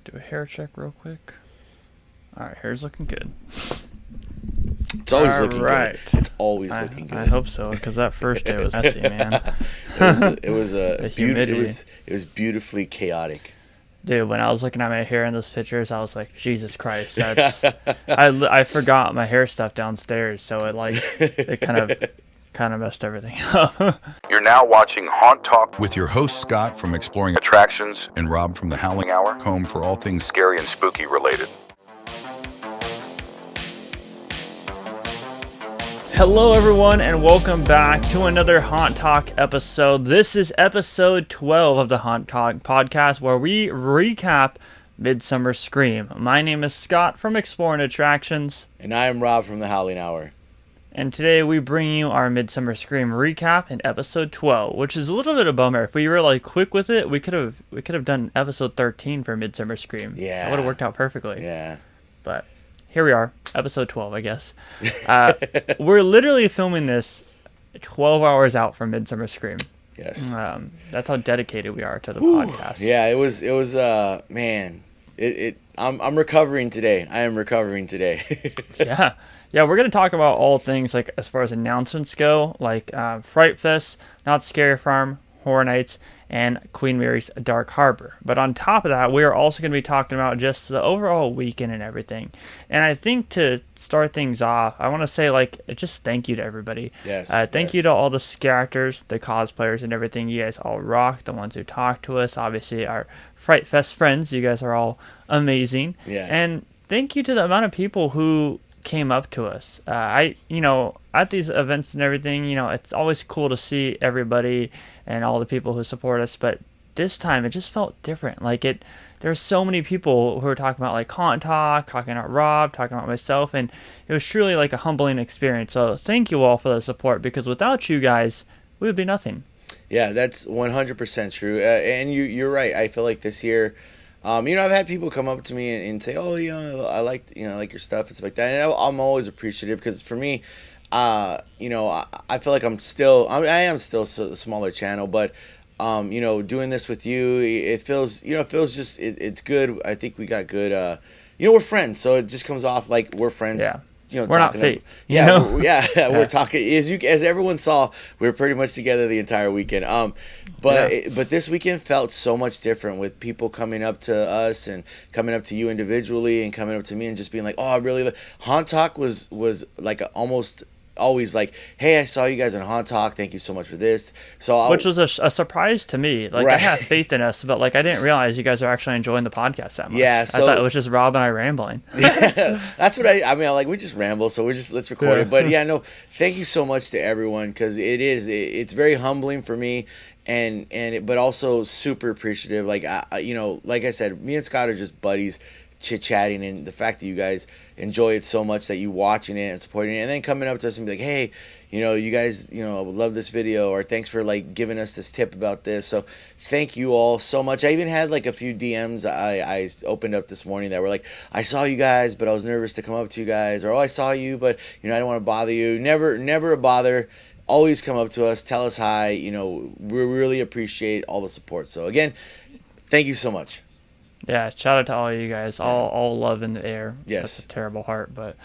Do a hair check real quick. All right, hair's looking good. It's always looking good. It's always looking good. I hope so, because that first day was messy, man. It was beautifully chaotic. Dude, when I was looking at my hair in those pictures, I was like, Jesus Christ, that's I forgot my hair stuff downstairs, so it kind of messed everything up. You're now watching Haunt Talk with your host Scott from Exploring Attractions and Rob from the Howling Hour, home for all things scary and spooky related. Hello, everyone, and welcome back to another Haunt Talk episode. This is episode 12 of the Haunt Talk podcast, where we recap Midsummer Scream. My name is Scott from Exploring Attractions. And I am Rob from the Howling Hour. And today we bring you our Midsummer Scream recap in episode 12, which is a little bit of a bummer. If we were like quick with it, we could have done episode 13 for Midsummer Scream. Yeah. That would have worked out perfectly. Yeah. But here we are, episode 12, I guess. We're literally filming this 12 hours out from Midsummer Scream. Yes. That's how dedicated we are to the podcast. Yeah, it was man. I'm recovering today. I am recovering today. Yeah, we're going to talk about all things like as far as announcements go, like Fright Fest, Knott's Scary Farm, Horror Nights, and Queen Mary's Dark Harbor. But on top of that, we are also going to be talking about just the overall weekend and everything. And I think to start things off, I want to say just thank you to everybody. Yes. Thank you to all the characters, the cosplayers, and everything. You guys all rock. The ones who talk to us, obviously our Fright Fest friends. You guys are all amazing. Yes. And thank you to the amount of people who came up to us. At these events and everything, it's always cool to see everybody and all the people who support us, but this time it just felt different. There's so many people who were talking about like Haunt Talk, talking about Rob, talking about myself, and it was truly like a humbling experience. So thank you all for the support, because without you guys, we would be nothing. Yeah, that's 100% true. And you're right. I feel like this year, I've had people come up to me and say, "Oh, I like your stuff and stuff like that." And I'm always appreciative, because for me, I feel like I am still a smaller channel, but doing this with you, it feels just it's good. I think we got good. We're friends, so it just comes off like we're friends. Yeah. We're talking not fake. We're talking. As everyone saw, we were pretty much together the entire weekend. But this weekend felt so much different, with people coming up to us and coming up to you individually and coming up to me and just being like, "Oh, I really." Haunt Talk was like almost always like, "Hey, I saw you guys in Haunt Talk. Thank you so much for this." Which was a surprise to me. Right. I have faith in us, but I didn't realize you guys are actually enjoying the podcast that much. Yeah, I thought it was just Rob and I rambling. Yeah, that's what I mean. We just ramble, so let's record it. But yeah, no, thank you so much to everyone, because it's very humbling for me. But also super appreciative. Like I said, me and Scott are just buddies, chit-chatting, and the fact that you guys enjoy it so much, that you watching it and supporting it, and then coming up to us and be like, "Hey, you guys, I would love this video," or "Thanks for giving us this tip about this." So thank you all so much. I even had a few DMs I opened up this morning that were like, "I saw you guys, but I was nervous to come up to you guys," or "Oh, I saw you, but I don't want to bother you." Never a bother. Always come up to us, tell us hi. We really appreciate all the support. So again, thank you so much. Yeah, shout out to all of you guys. All love in the air. Yes. That's a terrible heart, but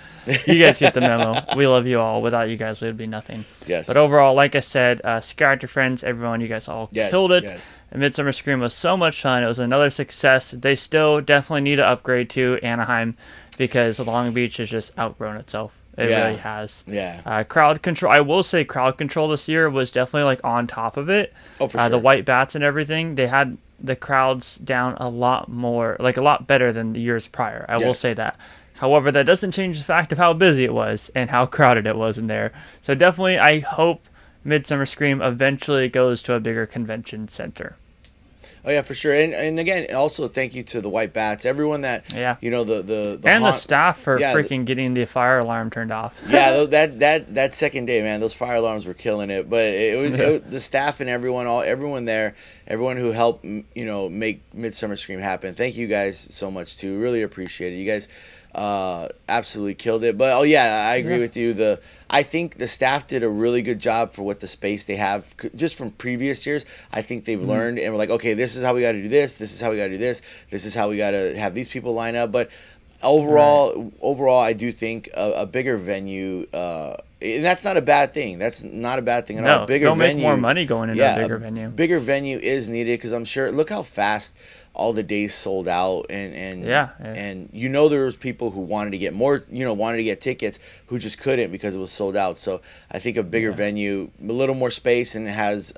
you guys get the memo. We love you all. Without you guys, we would be nothing. Yes. But overall, like I said, character friends, everyone, you guys all killed it. Yes. And Midsummer Scream was so much fun. It was another success. They still definitely need to upgrade to Anaheim, because Long Beach has just outgrown itself. It really has. Yeah. Crowd control. I will say crowd control this year was definitely on top of it. Oh, for sure. The white bats and everything. They had the crowds down a lot more, a lot better than the years prior. I will say that. However, that doesn't change the fact of how busy it was and how crowded it was in there. So definitely, I hope Midsummer Scream eventually goes to a bigger convention center. Oh yeah, for sure. And again, also thank you to the White Bats, everyone that the staff for freaking getting the fire alarm turned off. Yeah, that second day, man, those fire alarms were killing it. But it was the staff and everyone there, everyone who helped make Midsummer Scream happen. Thank you guys so much too. Really appreciate it. You guys absolutely killed it. But oh yeah, I agree Yeah. with you. I think the staff did a really good job for what the space they have just from previous years. I think they've learned and we're like, okay, this is how we got to do this. This is how we got to do this. This is how we got to have these people line up. But overall, I do think a bigger venue. And that's not a bad thing. That's not a bad thing at all. No, Bigger they'll venue, make more money going into a bigger venue. Bigger venue is needed because I'm sure. Look how fast all the days sold out, Yeah. and there was people who wanted to get more, wanted to get tickets who just couldn't because it was sold out. So I think a bigger venue, a little more space, and it has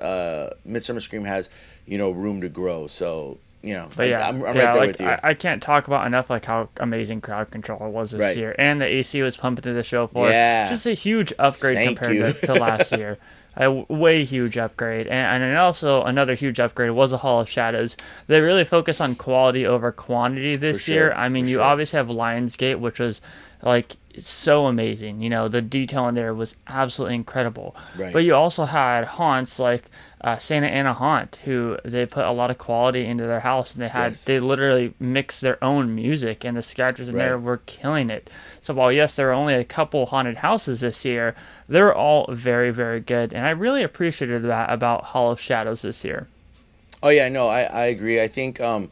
Midsummer Scream has room to grow. So. But I'm right there like, with you. I can't talk about enough like how amazing crowd control it was this Right. year, and the AC was pumping to the show floor. Yeah. Just a huge upgrade Thank compared you. to last year. A way huge upgrade, and then also another huge upgrade was the Hall of Shadows. They really focus on quality over quantity this For year. sure, I mean, for you sure. obviously have Lionsgate, which was like so amazing. The detail in there was absolutely incredible. Right. But you also had haunts like Santa Ana Haunt, who they put a lot of quality into their house, and Yes. they literally mixed their own music, and the characters in there Right. were killing it. So while yes, there were only a couple haunted houses this year, they were all very, very good, and I really appreciated that about Hall of Shadows this year. Oh yeah, no, I agree. I think I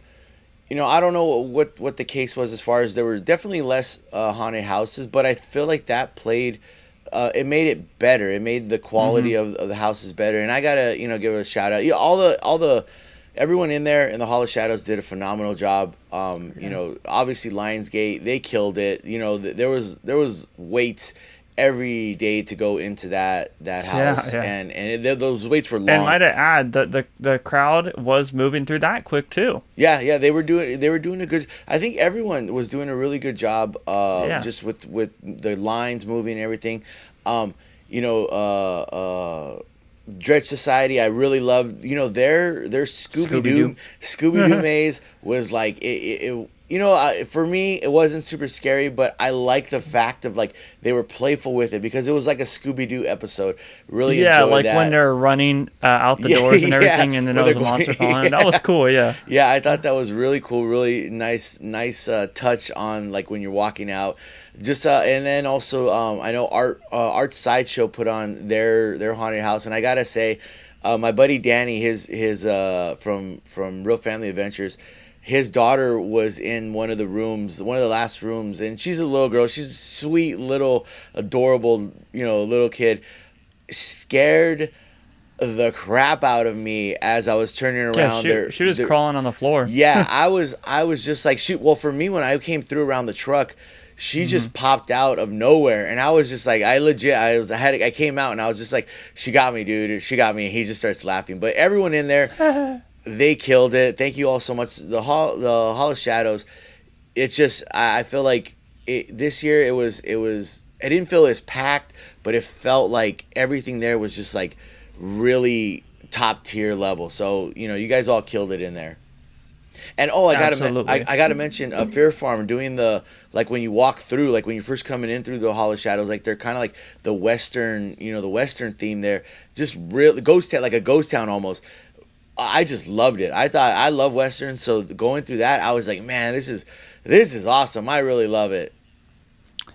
don't know what the case was as far as there were definitely less haunted houses, but I feel like that played. It made it better. It made the quality of the houses better, and I gotta give a shout out. All the everyone in there in the Hall of Shadows did a phenomenal job. Obviously Lionsgate, they killed it. There was waits every day to go into that house, yeah. and those waits were long. And might I add that the crowd was moving through that quick too. Yeah, they were doing a good. I think everyone was doing a really good job. Just with the lines moving and everything. Dredge Society, I really loved. Their Scooby-Doo maze was like it. For me, it wasn't super scary, but I like the fact of like they were playful with it because it was like a Scooby-Doo episode. Really enjoyed like that. when they're running out the doors and everything, and then there was a monster following. That was cool. Yeah. Yeah, I thought that was really cool. Really nice touch on like when you're walking out. Just and then also I know Art Sideshow put on their haunted house, and I gotta say, my buddy Danny, his from Real Family Adventures. His daughter was in one of the last rooms, and she's a little girl. She's a sweet, little, adorable, little kid. Scared the crap out of me as I was turning around. She was crawling on the floor. Yeah, I was just like, shoot. Well, for me, when I came through around the truck, she just popped out of nowhere, and I was just like, I came out, and I was just like, she got me, dude. She got me. And he just starts laughing. But everyone in there. They killed it. Thank you all so much. The Hall of Shadows. It's just I feel like this year it was. I didn't feel as packed, but it felt like everything there was just like really top tier level. So you guys all killed it in there. And I gotta mention Fear Farm doing the like when you walk through, like when you're first coming in through the Hall of Shadows, like they're kind of like the Western, the Western theme there, just real ghost town, like a ghost town almost. I just loved it. I love Westerns, so going through that, I was like, man, this is awesome. I really love it.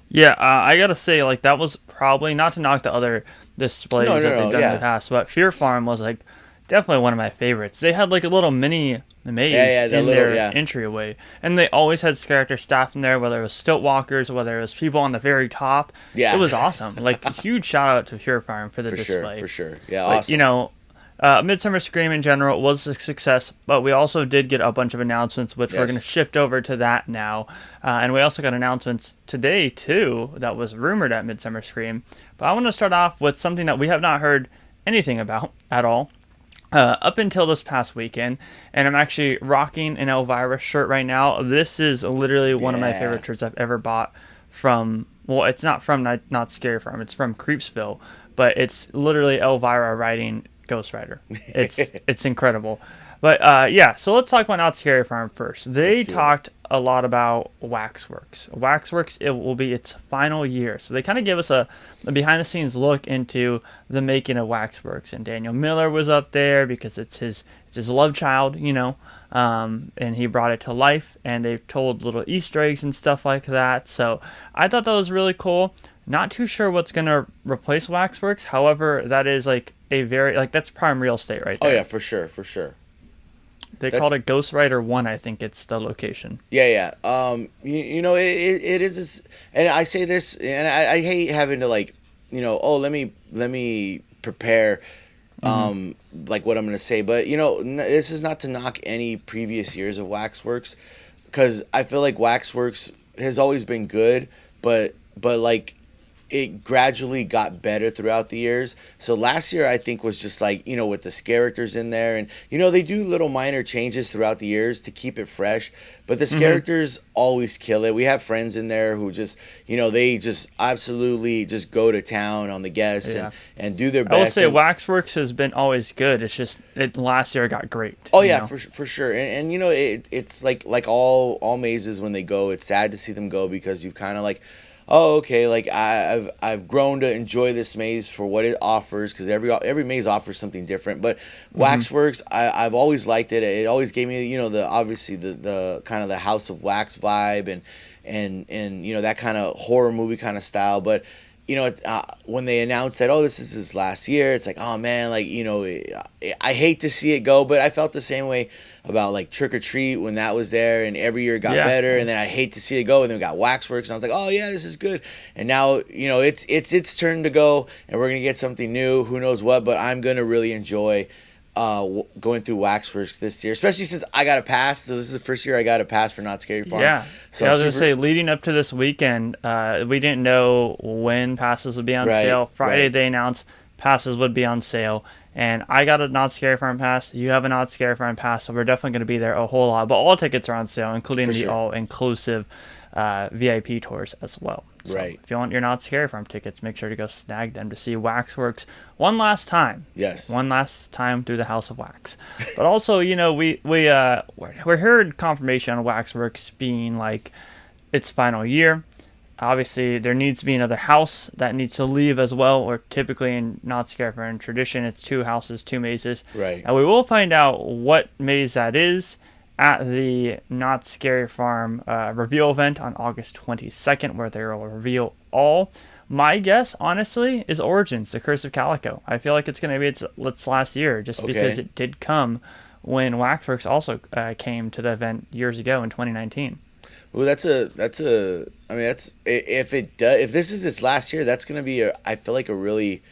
Yeah, I gotta say, like that was probably not to knock the other displays that they've done in the past, but Fear Farm was like definitely one of my favorites. They had like a little mini maze in their entryway, and they always had character staff in there, whether it was stilt walkers, whether it was people on the very top. Yeah, it was awesome. Like huge shout out to Fear Farm for the display. For sure. Yeah, like, awesome. Midsummer Scream in general was a success, but we also did get a bunch of announcements, which we're going to shift over to that now. And we also got announcements today, too, that was rumored at Midsummer Scream. But I want to start off with something that we have not heard anything about at all up until this past weekend. And I'm actually rocking an Elvira shirt right now. This is literally one of my favorite shirts I've ever bought from, well, it's not from Not Scary Farm, it's from Creepsville, but it's literally Elvira riding Ghost Rider. It's incredible. But yeah, so let's talk about Not Scary Farm first. They do it. talked a lot about Waxworks. Waxworks, it will be its final year. So they kind of give us a behind the scenes look into the making of Waxworks. And Daniel Miller was up there because it's his love child, and he brought it to life. And they told little Easter eggs and stuff like that. So I thought that was really cool. Not too sure what's going to replace Waxworks. However, that is like a very, like, that's prime real estate right Oh there. yeah, for sure, for sure. They called it Ghost Rider 1, I think it's the location. Yeah, yeah. It is this, and I say this, and I hate having to like, let me prepare, like what I'm gonna say, but this is not to knock any previous years of Waxworks, because I feel like Waxworks has always been good, but like it gradually got better throughout the years. So last year I think was just like, with the characters in there, and they do little minor changes throughout the years to keep it fresh, but the characters always kill it. We have friends in there who just, they just absolutely just go to town on the guests and do their best. I will say Waxworks has been always good. It's just last year it got great. Oh yeah, for sure. And it's like all mazes when they go, it's sad to see them go because you kind of like, oh, okay, like I've grown to enjoy this maze for what it offers, because every maze offers something different. But Waxworks, I've always liked it. It always gave me the obviously the kind of the House of Wax vibe and that kind of horror movie kind of style. But when they announced that, this is his last year, it's like, oh man, like I hate to see it go, but I felt the same way about like Trick or Treat when that was there, and every year it got better, and then I hate to see it go, and then we got Waxworks, and I was like, oh yeah, this is good, and now it's its turn to go, and we're gonna get something new, who knows what, but I'm gonna really enjoy going through Waxworks this year, especially since I got a pass. This is the first year I got a pass for Not Scary Farm. Yeah. So I was gonna say, leading up to this weekend, we didn't know when passes would be on sale. Friday they announced passes would be on sale, and I got a Not Scary Farm pass. You have a Not Scary Farm pass, so we're definitely gonna be there a whole lot. But all tickets are on sale, including the all-inclusive VIP tours as well. So if you want your Not Scary Farm tickets, make sure to go snag them to see Waxworks one last time. Yes. One last time through the House of Wax. But also, we heard confirmation on Waxworks being like its final year. Obviously, there needs to be another house that needs to leave as well, or typically in Not Scary Farm tradition, it's 2 houses, 2 mazes. Right. And we will find out what maze that is at the Not Scary Farm reveal event on August 22nd, where they will reveal all. My guess, honestly, is Origins, The Curse of Calico. I feel like it's going to be its last year, just because it did come when Waxworks also came to the event years ago in 2019. Well, if this is its last year, that's going to be I feel like a really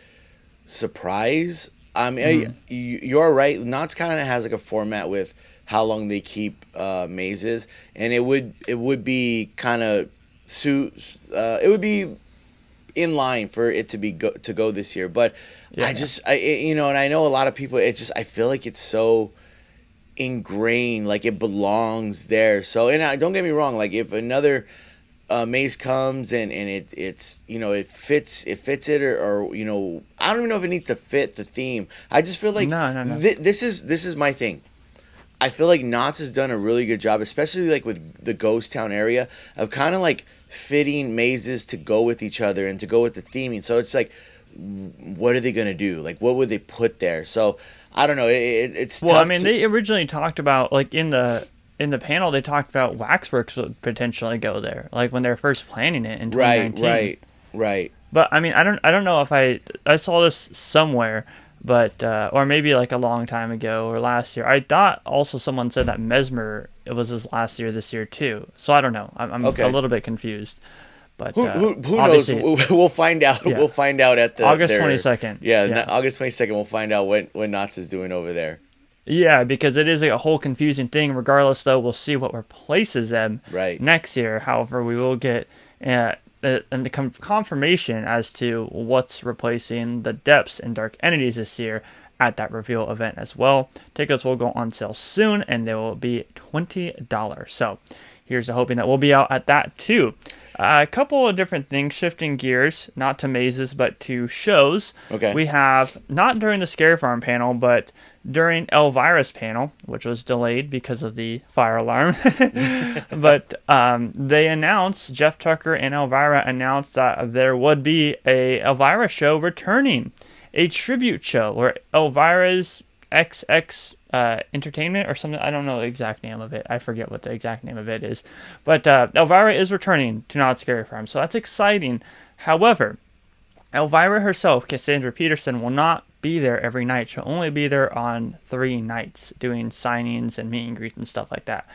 surprise. I mean, you're right. Knott's kind of has like a format with how long they keep mazes, and it would be kind of it would be in line for it to go this year. But and I know a lot of people. I feel like it's so ingrained, like it belongs there. So, and don't get me wrong, like if another maze comes and it's it fits it, or I don't even know if it needs to fit the theme. I just feel like no. This is my thing. I feel like Knott's has done a really good job, especially like with the Ghost Town area, of kind of like fitting mazes to go with each other and to go with the theming. So it's like, what are they gonna do? Like, what would they put there? So I don't know. It's well, tough. I mean, they originally talked about, like, in the panel, they talked about Waxworks would potentially go there, like when they were first planning it in 2019. Right. But I mean, I don't know if I saw this somewhere, but or maybe like a long time ago or last year. I thought also someone said that Mesmer, it was his last year this year too. So I don't know. I'm a little bit confused. But who knows? We'll find out. Yeah. We'll find out at the August 22nd. Yeah, August 22nd. We'll find out what Knott's is doing over there. Yeah, because it is a whole confusing thing. Regardless, though, we'll see what replaces them next year. However, we will get the confirmation as to what's replacing the depths and dark entities this year at that reveal event as well. Tickets will go on sale soon, and they will be $20. So here's to hoping that we'll be out at that too. A couple of different things, shifting gears, not to mazes, but to shows. Okay. We have, not during the Scary Farm panel, but during Elvira's panel, which was delayed because of the fire alarm. But they announced, Jeff Tucker and Elvira announced that there would be a Elvira show returning, a tribute show where Elvira's XX Entertainment or something. I don't know the exact name of it. I forget what the exact name of it is. But Elvira is returning to Knott's Scary Farm, so that's exciting. However, Elvira herself, Cassandra Peterson, will not be there every night. She'll only be there on 3 nights doing signings and meet and greets and stuff like that.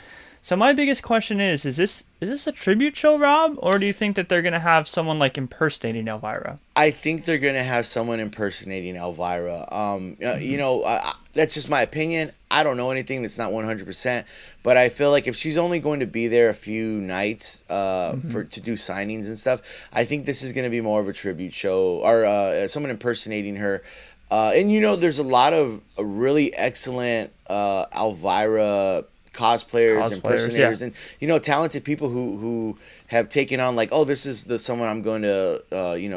So my biggest question is this a tribute show, Rob? Or do you think that they're going to have someone like impersonating Elvira? I think they're gonna have someone impersonating Elvira. That's just my opinion. I don't know anything that's not 100%, but I feel like if she's only going to be there a few nights to do signings and stuff, I think this is going to be more of a tribute show or someone impersonating her. There's a lot of really excellent Elvira cosplayers, impersonators, and talented people who have taken on like, oh, this is the someone I'm going to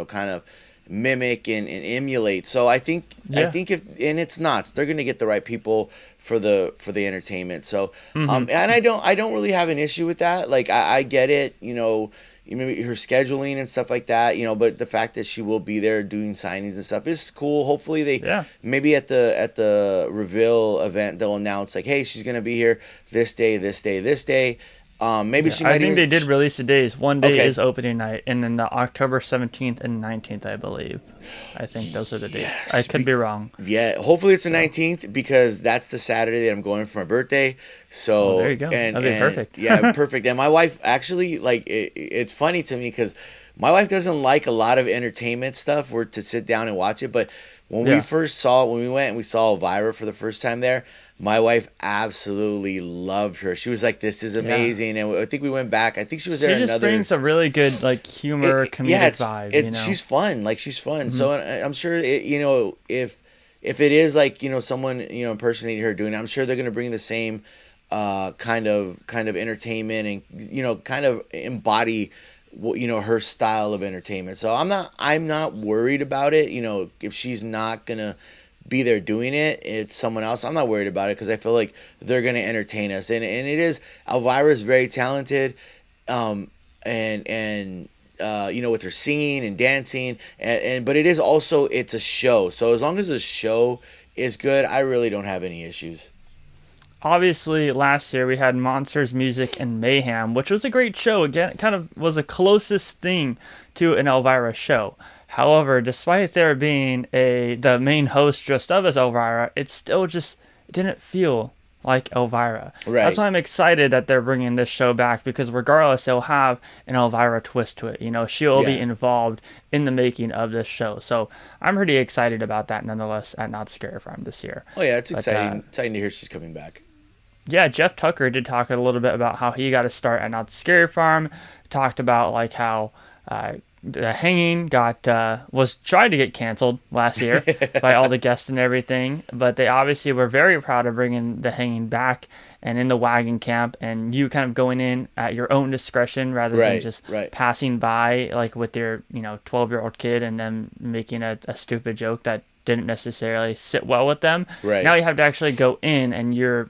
kind of mimic and emulate. So I think it's Knott, they're going to get the right people for the entertainment. So and I don't really have an issue with that. Like I get it, maybe her scheduling and stuff like that, but the fact that she will be there doing signings and stuff is cool. Hopefully they maybe at the reveal event they'll announce like, hey, she's gonna be here this day, this day, this day. Maybe she might. I think they did release the days. One day is opening night, and then the October 17th and 19th, I believe. I think those are the dates. Yes, I could be wrong. Yeah, hopefully it's the 19th because that's the Saturday that I'm going for my birthday. So there you go. That'd be perfect. Yeah, perfect. And my wife actually it's funny to me because my wife doesn't like a lot of entertainment stuff or to sit down and watch it. But when we went and we saw Elvira for the first time there, my wife absolutely loved her. She was like, "This is amazing," and I think we went back. I think she was there. She just brings a really good humor, comedic vibe. She's fun. She's fun. So I'm sure if it is someone impersonating her doing it, I'm sure they're gonna bring the same kind of entertainment and kind of embody her style of entertainment. So I'm not worried about it. If she's not gonna be there doing it, it's someone else. I'm not worried about it because I feel like they're going to entertain us, and it is. Elvira is very talented, and with her singing and dancing, but it is also, it's a show. So as long as the show is good, I really don't have any issues. Obviously, last year we had Monsters, Music, and Mayhem, which was a great show. Again, it kind of was the closest thing to an Elvira show. However, despite there being the main host dressed up as Elvira, it still just didn't feel like Elvira. Right. That's why I'm excited that they're bringing this show back, because regardless, they'll have an Elvira twist to it. She'll be involved in the making of this show. So I'm pretty excited about that nonetheless at Knott's Scary Farm this year. Oh, yeah, it's exciting. Exciting to hear she's coming back. Yeah, Jeff Tucker did talk a little bit about how he got to start at Knott's Scary Farm. Talked about how the hanging was tried to get canceled last year by all the guests and everything, but they obviously were very proud of bringing the hanging back and in the wagon camp, and you kind of going in at your own discretion rather than just passing by with your 12-year-old kid and then making a stupid joke that didn't necessarily sit well with them. Right. Now you have to actually go in, and you're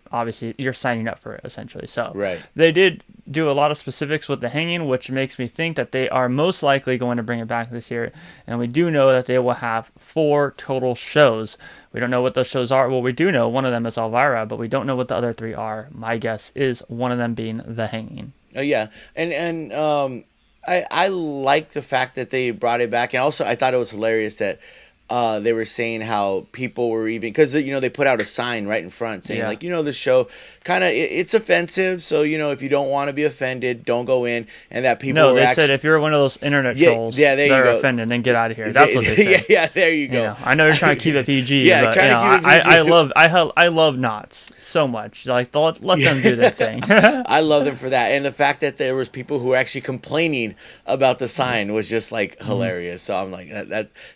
signing up for it essentially. So they did do a lot of specifics with the hanging, which makes me think that they are most likely going to bring it back this year. And we do know that they will have 4 total shows. We don't know what those shows are. Well, we do know one of them is Elvira, but we don't know what the other 3 are. My guess is one of them being the hanging. Oh yeah, and I like the fact that they brought it back, and also I thought it was hilarious that they were saying how people were even, because they put out a sign right in front saying the show kind of it's offensive, so if you don't want to be offended, don't go in, and that people were said if you're one of those internet trolls that are offended, then get out of here. That's what they said. Yeah, there you go. I know you're trying to keep it PG. But, trying to keep it PG. I love Knotts so much. Let them do their thing. I love them for that, and the fact that there was people who were actually complaining about the sign was just hilarious. So I'm like,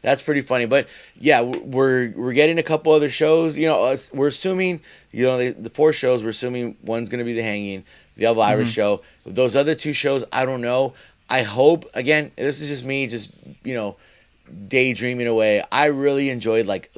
that's pretty funny. But yeah, we're getting a couple other shows. We're assuming the 4 shows. We're assuming one's going to be the hanging, the Elvira show. Those other 2 shows, I don't know. I hope, again, this is just me, daydreaming away. I really enjoyed like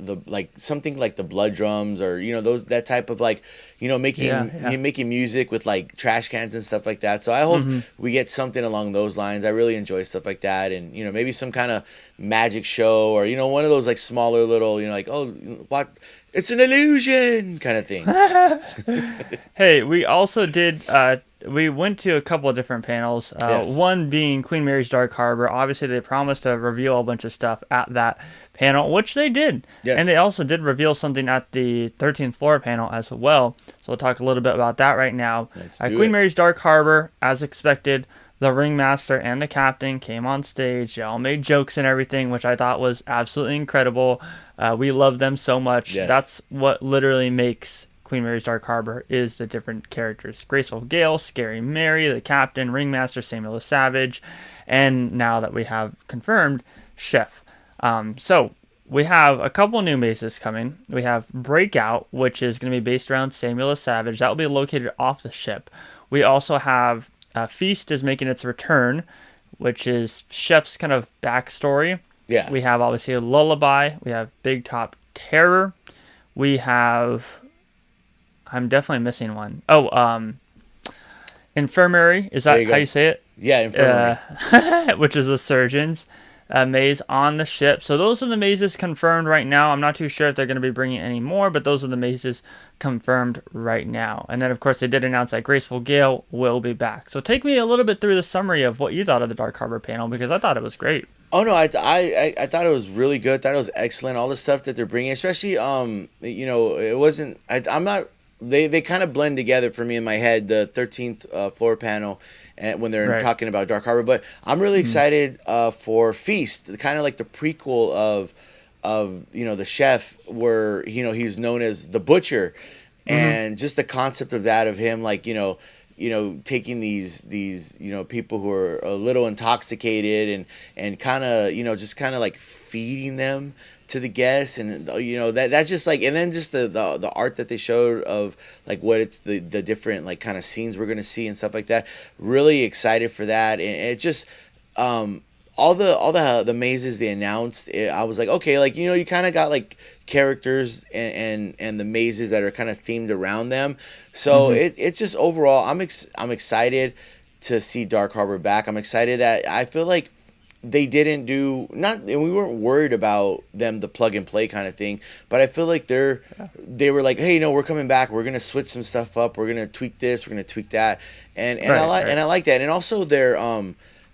something like the blood drums, or those, that type of like, Yeah, yeah. making music with like trash cans and stuff like that. So I hope we get something along those lines. I really enjoy stuff like that, and maybe some kind of magic show, or one of those like smaller little, like, oh, what, it's an illusion kind of thing. Hey, we also did. We went to a couple of different panels. Yes. One being Queen Mary's Dark Harbor. Obviously, they promised to reveal a bunch of stuff at that panel, which they did. Yes. And they also did reveal something at the 13th floor panel as well. So we'll talk a little bit about that right now. Let's At do Queen it. Mary's Dark Harbor, as expected, the ringmaster and the captain came on stage. They all made jokes and everything, which I thought was absolutely incredible. We love them so much. Yes. That's what literally makes Queen Mary's Dark Harbor, is the different characters. Graceful Gale, Scary Mary, the captain, ringmaster Samuel the Savage, and now that we have confirmed, Chef. So we have a couple new mazes coming. We have Breakout, which is going to be based around Samuel the Savage. That will be located off the ship. We also have Feast is making its return, which is Chef's kind of backstory. Yeah. We have obviously Lullaby. We have Big Top Terror. We have... I'm definitely missing one. Oh, Infirmary. Is There that you how go. you say it? Yeah, infirmary. Which is a surgeon's maze on the ship. So those are the mazes confirmed right now. I'm not too sure if they're going to be bringing any more, but those are the mazes confirmed right now. And then, of course, they did announce that Graceful Gale will be back. So take me a little bit through the summary of what you thought of the Dark Harbor panel, because I thought it was great. Oh no, I thought it was really good. Thought it was excellent. All the stuff that they're bringing, especially it wasn't. I'm not. They kind of blend together for me in my head. The 13th floor panel, and when they're Right. talking about Dark Harbor, but I'm really excited for Feast, kind of like the prequel of the chef, where he's known as the butcher, and just the concept of that, of him, like taking these people who are a little intoxicated, and kind of just kind of like feeding them to the guests, and that's just like, and then just the art that they showed of like what it's the different like kind of scenes we're gonna see and stuff like that. Really excited for that, and it just all the mazes they announced, I was like, okay, like you kind of got like characters and the mazes that are kind of themed around them. So it's just overall, I'm excited to see Dark Harbor back. I'm excited that I feel like they didn't do not, and we weren't worried about them, the plug and play kind of thing, but I feel like they were like, hey, we're coming back, we're gonna switch some stuff up, we're gonna tweak this, we're gonna tweak that, and Right, I like that, and also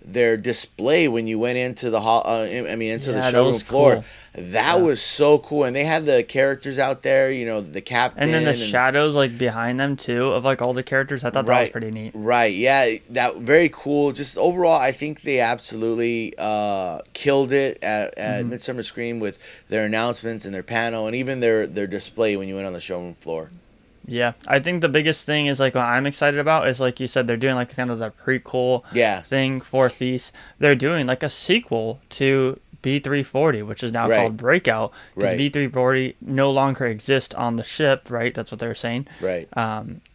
their display when you went into the hall, into the Yeah, that showroom was floor. cool. That was so cool, and they had the characters out there, the captain, And then the shadows like behind them too of like all the characters. I thought that was pretty neat. Right, yeah, that very cool. Just overall, I think they absolutely killed it at Midsummer Scream with their announcements and their panel, and even their display when you went on the showroom floor. Yeah, I think the biggest thing is like what I'm excited about is, like you said, they're doing like kind of the prequel thing for Feast. They're doing like a sequel to B340, which is now called Breakout, because B340 no longer exists on the ship, right? That's what they were saying. Right.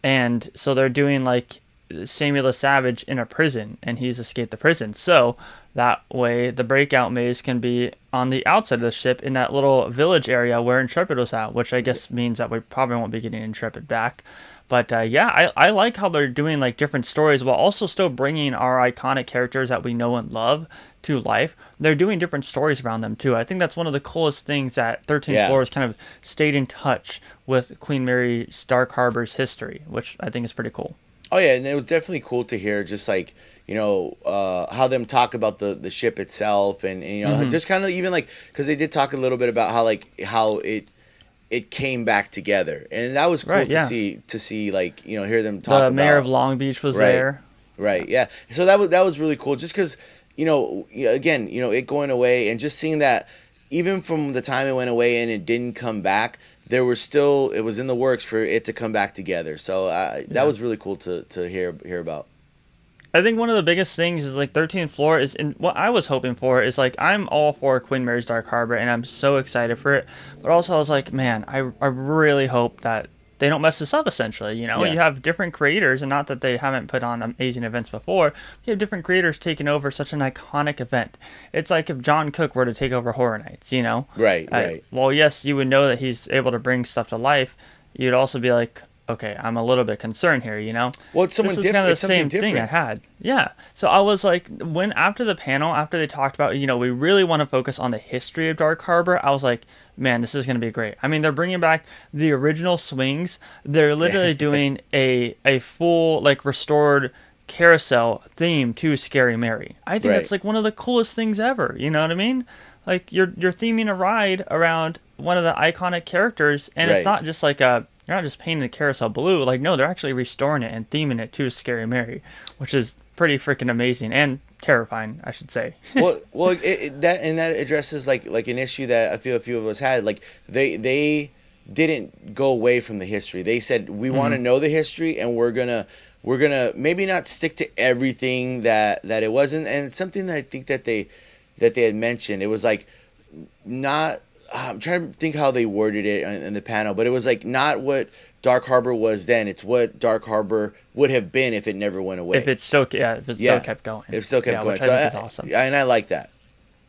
And so they're doing like Samuel the Savage in a prison, and he's escaped the prison. So that way the Breakout maze can be on the outside of the ship in that little village area where Intrepid was at, which I guess means that we probably won't be getting Intrepid back. But I like how they're doing like different stories while also still bringing our iconic characters that we know and love to life. They're doing different stories around them too. I think that's one of the coolest things that 13th Floor has kind of stayed in touch with Queen Mary Dark Harbor's history, which I think is pretty cool. Oh yeah, and it was definitely cool to hear just like how them talk about the ship itself, and just kind of even like, because they did talk a little bit about how it came back together, and that was cool to see like hear them talk. The about mayor of Long Beach was there. Right. Yeah. So that was really cool, just because again it going away, and just seeing that even from the time it went away and it didn't come back, it was in the works for it to come back together. So that was really cool to hear about. I think one of the biggest things is like 13th Floor is, and what I was hoping for is like, I'm all for Queen Mary's Dark Harbor and I'm so excited for it, but also I was like, man, I really hope that they don't mess this up. Essentially, Yeah. you have different creators, and not that they haven't put on amazing events before. You have different creators taking over such an iconic event. It's like if John Cook were to take over Horror Nights. Right, right. Well, yes, you would know that he's able to bring stuff to life. You'd also be like, okay, I'm a little bit concerned here. Well, it's someone This is different. kind of the It's something same thing I different. had. Yeah. So I was like, after the panel, after they talked about, we really want to focus on the history of Dark Harbor, I was like, man, this is going to be great. I mean, they're bringing back the original swings. They're literally doing a full, like, restored carousel theme to Scary Mary. I think Right. that's like one of the coolest things ever. You know what I mean? Like you're theming a ride around one of the iconic characters, and Right. it's not just like you're not just painting the carousel blue. Like, no, they're actually restoring it and theming it to Scary Mary, which is pretty freaking amazing and terrifying, I should say. Well, that addresses like an issue that I feel a few of us had. Like they didn't go away from the history. They said we want to know the history, and we're gonna maybe not stick to everything that it wasn't. And it's something that I think that they had mentioned. It was like not. I'm trying to think how they worded it in the panel, but it was like not what Dark Harbor was then. It's what Dark Harbor would have been if it never went away. If it still kept going. If it still kept going. Which I So think is awesome. and I like that.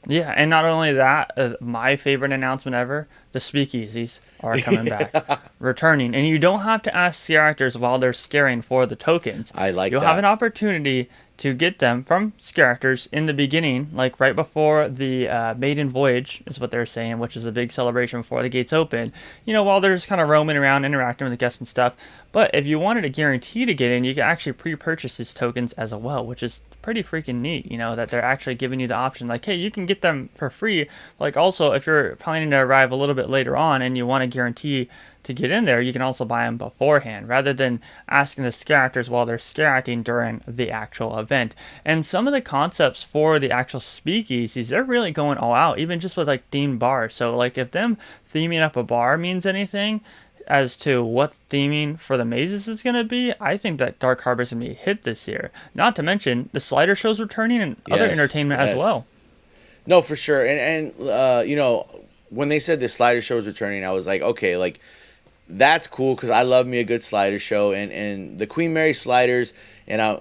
Yeah, and not only that, my favorite announcement ever, the speakeasies are coming back, returning. And you don't have to ask the actors while they're scaring for the tokens. I like You'll that. have an opportunity to get them from characters in the beginning, like right before the maiden voyage is what they're saying, which is a big celebration before the gates open. While they're just kind of roaming around, interacting with the guests and stuff. But if you wanted a guarantee to get in, you can actually pre-purchase these tokens as well, which is pretty freaking neat. That they're actually giving you the option, like, hey, you can get them for free. Like, also, if you're planning to arrive a little bit later on and you want a guarantee to get in there, you can also buy them beforehand rather than asking the characters while they're scare acting during the actual event. And some of the concepts for the actual speakeasies, they're really going all out, even just with like themed bars. So like if them theming up a bar means anything as to what theming for the mazes is going to be, I think that Dark Harbor is going to be a hit this year. Not to mention the slider show's returning and other Yes, entertainment as yes. well. No, for sure. And when they said the slider show was returning, I was like, okay, like that's cool because I love me a good slider show, and the Queen Mary sliders, and I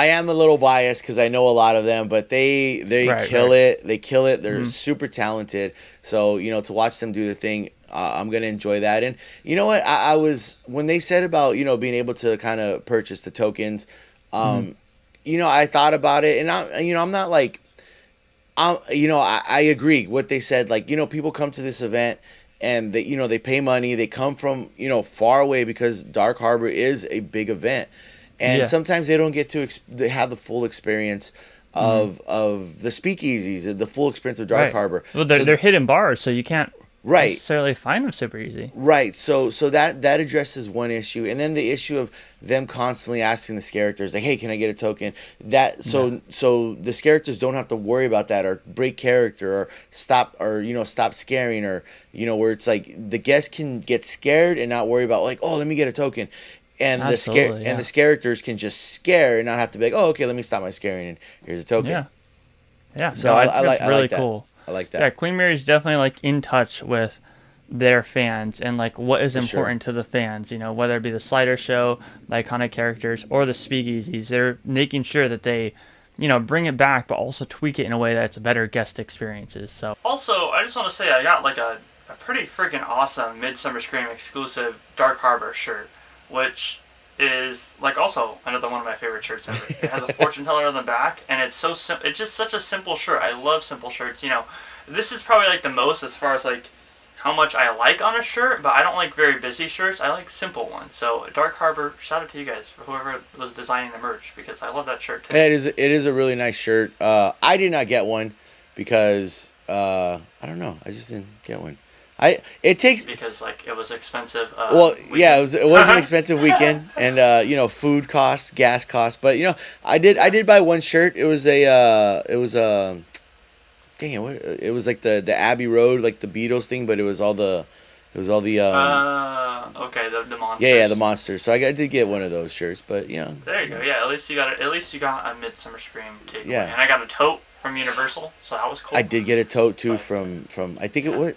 am a little biased because I know a lot of them, but they kill it. They kill it. They're super talented. So to watch them do their thing, I'm gonna enjoy that. And you know what? I was when they said about being able to kind of purchase the tokens, I thought about it, and I'm not like, I agree what they said. Like people come to this event and they pay money. They come from far away because Dark Harbor is a big event, and sometimes they don't get to they have the full experience of the speakeasies, the full experience of Dark Harbor. Well, they're hidden bars, so you can't necessarily find them super easy. Right. So that addresses one issue, and then the issue of them constantly asking the characters like, "Hey, can I get a token?" So the characters don't have to worry about that or break character or stop scaring or where it's like the guests can get scared and not worry about like, "Oh, let me get a token." And the characters can just scare and not have to be like, "Oh, okay, let me stop my scaring and here's a token." Yeah. Yeah. So no, I that's really like that. cool. I like that. Yeah, Queen Mary's definitely like in touch with their fans and like what is important to the fans, whether it be the slider show, the iconic characters, or the speakeasies. They're making sure that they, bring it back, but also tweak it in a way that's better guest experiences. So also, I just want to say I got like a pretty freaking awesome Midsummer Scream exclusive Dark Harbor shirt, which is like also another one of my favorite shirts ever. It has a fortune teller on the back, and it's so it's just such a simple shirt. I love simple shirts. This is probably like the most as far as like how much I like on a shirt, but I don't like very busy shirts. I like simple ones. So Dark Harbor, shout out to you guys for whoever was designing the merch because I love that shirt too. It is a really nice shirt. I did not get one because I don't know. I just didn't get one. Because like it was expensive. Yeah, it was an expensive weekend, and food costs, gas costs. But I did buy one shirt. It was dang it was like the Abbey Road, like the Beatles thing, but it was all the okay, the monsters. Yeah, the monsters. So I did get one of those shirts, but there you go. Yeah, at least you got a Midsummer Scream takeaway. Yeah. And I got a tote from Universal, so that was cool. I did get a tote too from I think it was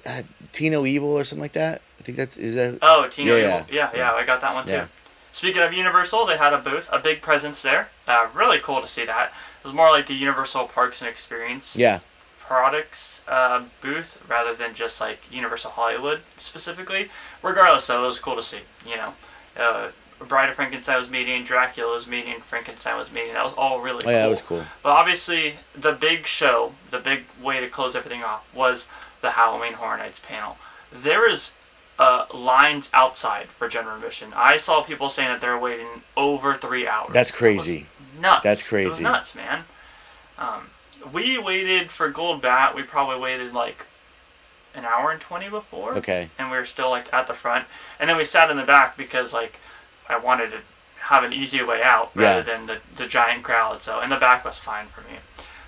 Tino Evil or something like that. I think is that. Oh, Tino Yeah, Evil. Yeah, I got that one too. Yeah. Speaking of Universal, they had a booth, a big presence there. Really cool to see that. It was more like the Universal Parks and Experience Yeah. products booth rather than just like Universal Hollywood specifically. Regardless, though, it was cool to see. Bride of Frankenstein was meeting, Dracula was meeting, Frankenstein was meeting. That was all really cool. Oh yeah, that was cool. But obviously, the big show, the big way to close everything off was the Halloween Horror Nights panel. There is lines outside for general admission. I saw people saying that they're waiting over 3 hours. That's crazy. Nuts. That's crazy. It was nuts, man. We waited for Gold Bat. We probably waited like an hour and 20 before. Okay. And we were still like at the front. And then we sat in the back because like I wanted to have an easy way out rather than the giant crowd. So in the back was fine for me.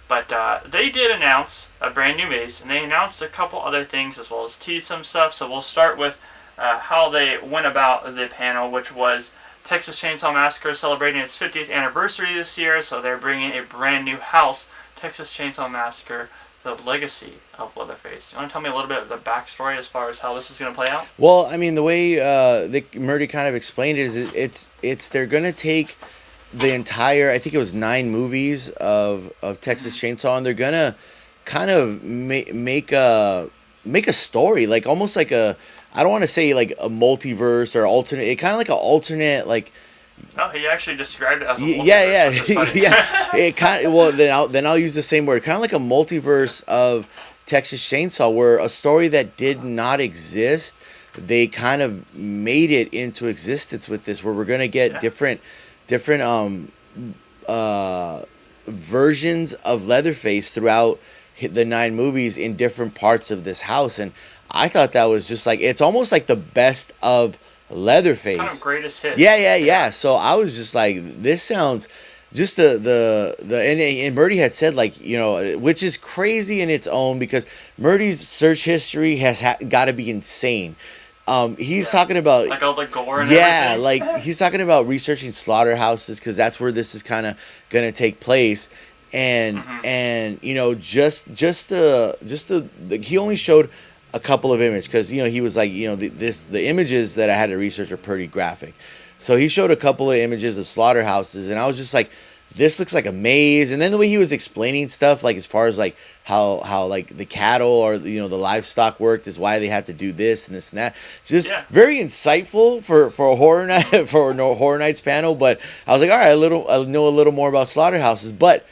But they did announce a brand new maze, and they announced a couple other things as well as tease some stuff. So we'll start with how they went about the panel, which was Texas Chainsaw Massacre celebrating its 50th anniversary this year. So they're bringing a brand new house, Texas Chainsaw Massacre, the legacy of Leatherface. You want to tell me a little bit of the backstory as far as how this is going to play out? Well, I mean, the way Murdy kind of explained it is it's they're gonna take the entire, I think it was 9 movies of Texas Chainsaw, and they're gonna kind of make a story, like almost like I don't want to say like a multiverse or alternate, kind of like an alternate, like. Oh, he actually described it as a multiverse. Yeah. Yeah. It kind of, well, then I'll use the same word, kind of like a multiverse of Texas Chainsaw, where a story that did not exist, they kind of made it into existence with this, where we're gonna get different versions of Leatherface throughout the 9 movies in different parts of this house. And I thought that was just like, it's almost like the best of Leatherface. Kind of greatest hits. Yeah. So I was just like, this sounds just and Murdy had said, like, which is crazy in its own, because Murdy's search history has got to be insane. He's talking about like all the gore and everything. like he's talking about researching slaughterhouses, because that's where this is kind of gonna take place, and just the he only showed a couple of images, because he was like, the images that I had to research are pretty graphic, so he showed a couple of images of slaughterhouses, and I was just like, this looks like a maze. And then the way he was explaining stuff, like as far as like how like the cattle or the livestock worked, is why they had to do this and this and that. It's just very insightful for a horror night, for a Horror Nights panel. But I was like, all right, I know a little more about slaughterhouses, but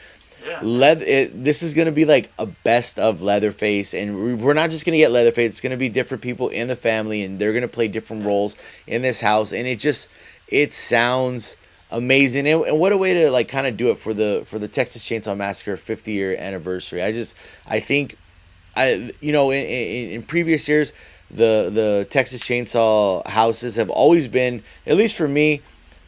this is gonna be like a best of Leatherface, and we're not just gonna get Leatherface. It's gonna be different people in the family, and they're gonna play different roles in this house, and it sounds amazing. And what a way to like kind of do it for the Texas Chainsaw Massacre 50-year anniversary. I think in previous years, the Texas Chainsaw houses have always been, at least for me,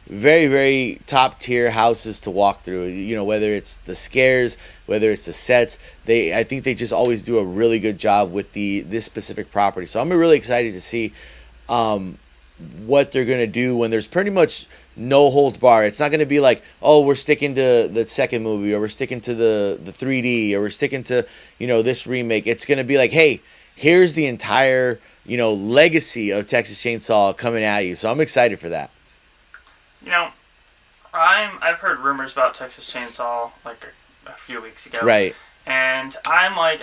very, very top tier houses to walk through. Whether it's the scares, whether it's the sets, I think they just always do a really good job with this specific property. So I'm really excited to see what they're gonna do when there's pretty much no holds bar. It's not gonna be like, oh, we're sticking to the second movie, or we're sticking to the 3D, or we're sticking to this remake. It's gonna be like, hey, here's the entire legacy of Texas Chainsaw coming at you. So I'm excited for that. I've heard rumors about Texas Chainsaw like a few weeks ago, right? And I'm like,